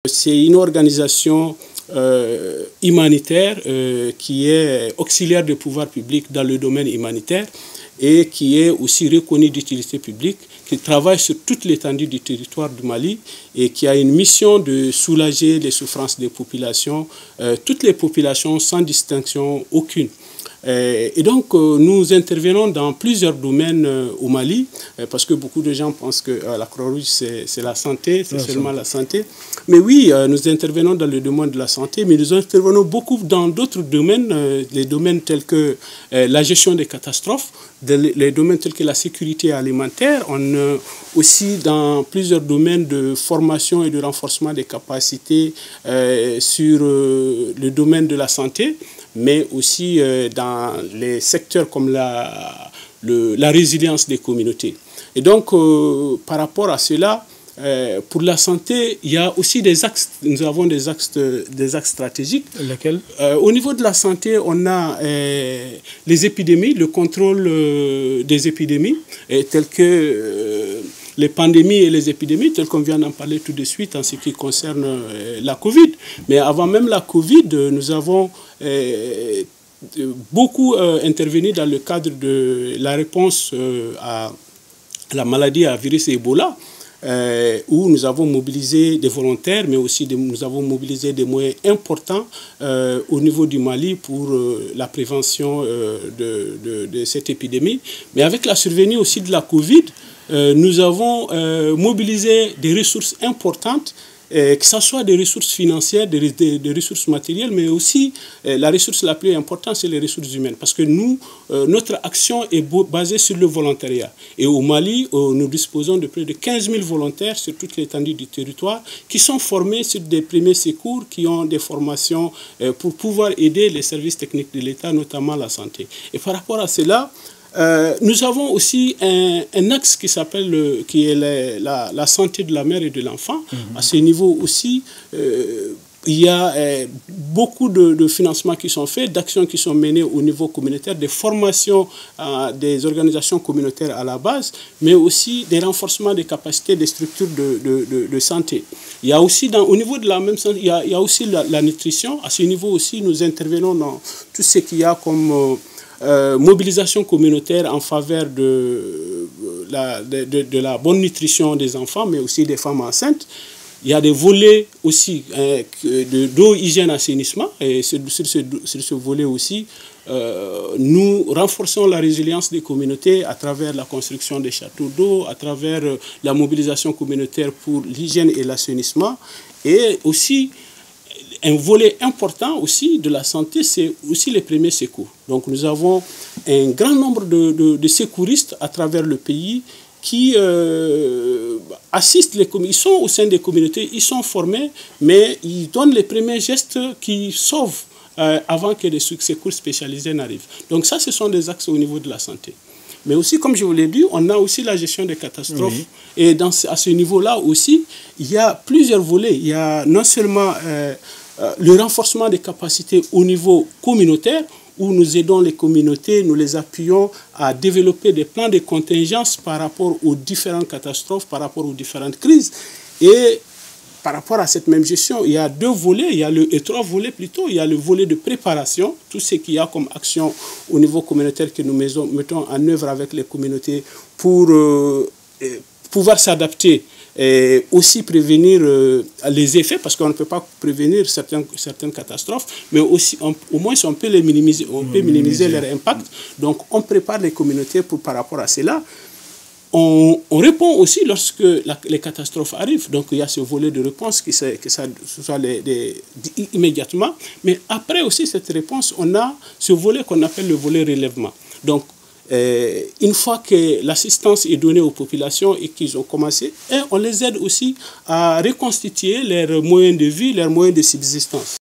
c'est une organisation humanitaire qui est auxiliaire de pouvoir public dans le domaine humanitaire et qui est aussi reconnue d'utilité publique, qui travaille sur toute l'étendue du territoire du Mali et qui a une mission de soulager les souffrances des populations, toutes les populations sans distinction aucune. Et donc, nous intervenons dans plusieurs domaines au Mali, parce que beaucoup de gens pensent que la Croix-Rouge, c'est la santé, c'est seulement la santé. Mais oui, nous intervenons dans le domaine de la santé, mais nous intervenons beaucoup dans d'autres domaines, les domaines tels que la gestion des catastrophes, les domaines tels que la sécurité alimentaire. On aussi dans plusieurs domaines de formation et de renforcement des capacités sur le domaine de la santé, mais aussi dans les secteurs comme la résilience des communautés. Et donc, par rapport à cela, pour la santé, il y a aussi des axes, nous avons des axes stratégiques. Lesquels? Au niveau de la santé, on a les épidémies, le contrôle des épidémies, telles que les pandémies et les épidémies, telles qu'on vient d'en parler tout de suite en ce qui concerne la Covid. Mais avant même la Covid, nous avons beaucoup intervenu dans le cadre de la réponse à la maladie à virus Ebola, où nous avons mobilisé des volontaires, mais aussi nous avons mobilisé des moyens importants au niveau du Mali pour la prévention de cette épidémie. Mais avec la survenue aussi de la Covid, nous avons mobilisé des ressources importantes, que ce soit des ressources financières, des ressources matérielles, mais aussi la ressource la plus importante, c'est les ressources humaines. Parce que nous, notre action est basée sur le volontariat. Et au Mali, nous disposons de près de 15 000 volontaires sur toute l'étendue du territoire qui sont formés sur des premiers secours, qui ont des formations pour pouvoir aider les services techniques de l'État, notamment la santé. Et par rapport à cela, nous avons aussi un axe qui est la santé de la mère et de l'enfant. À ce niveau aussi, il y a beaucoup de financements qui sont faits, d'actions qui sont menées au niveau communautaire, des formations des organisations communautaires à la base, mais aussi des renforcements des capacités des structures de santé. Il y a aussi, au niveau de la même santé, il y a aussi la nutrition. À ce niveau aussi, nous intervenons dans tout ce qu'il y a comme mobilisation communautaire en faveur de la bonne nutrition des enfants, mais aussi des femmes enceintes. Il y a des volets aussi d'eau, hygiène, assainissement. Et sur ce volet aussi, nous renforçons la résilience des communautés à travers la construction des châteaux d'eau, à travers la mobilisation communautaire pour l'hygiène et l'assainissement. Et aussi, un volet important aussi de la santé, c'est aussi les premiers secours. Donc nous avons un grand nombre de secouristes à travers le pays qui assistent les communautés. Ils sont au sein des communautés, ils sont formés, mais ils donnent les premiers gestes qui sauvent avant que les secours spécialisés n'arrivent. Donc ça, ce sont des axes au niveau de la santé. Mais aussi, comme je vous l'ai dit, on a aussi la gestion des catastrophes. Oui. Et à ce niveau-là aussi, il y a plusieurs volets. Il y a non seulement le renforcement des capacités au niveau communautaire, où nous aidons les communautés, nous les appuyons à développer des plans de contingence par rapport aux différentes catastrophes, par rapport aux différentes crises. Et par rapport à cette même gestion, il y a deux volets, trois volets plutôt. Il y a le volet de préparation, tout ce qu'il y a comme action au niveau communautaire que nous mettons en œuvre avec les communautés pour pouvoir s'adapter et aussi prévenir les effets, parce qu'on ne peut pas prévenir certaines catastrophes, mais aussi au moins on peut les minimiser, minimiser leur impact. Donc on prépare les communautés par rapport à cela. On répond aussi lorsque les catastrophes arrivent. Donc il y a ce volet de réponse ce soit immédiatement. Mais après aussi cette réponse, on a ce volet qu'on appelle le volet relèvement. Donc une fois que l'assistance est donnée aux populations et qu'ils ont commencé, on les aide aussi à reconstituer leurs moyens de vie, leurs moyens de subsistance.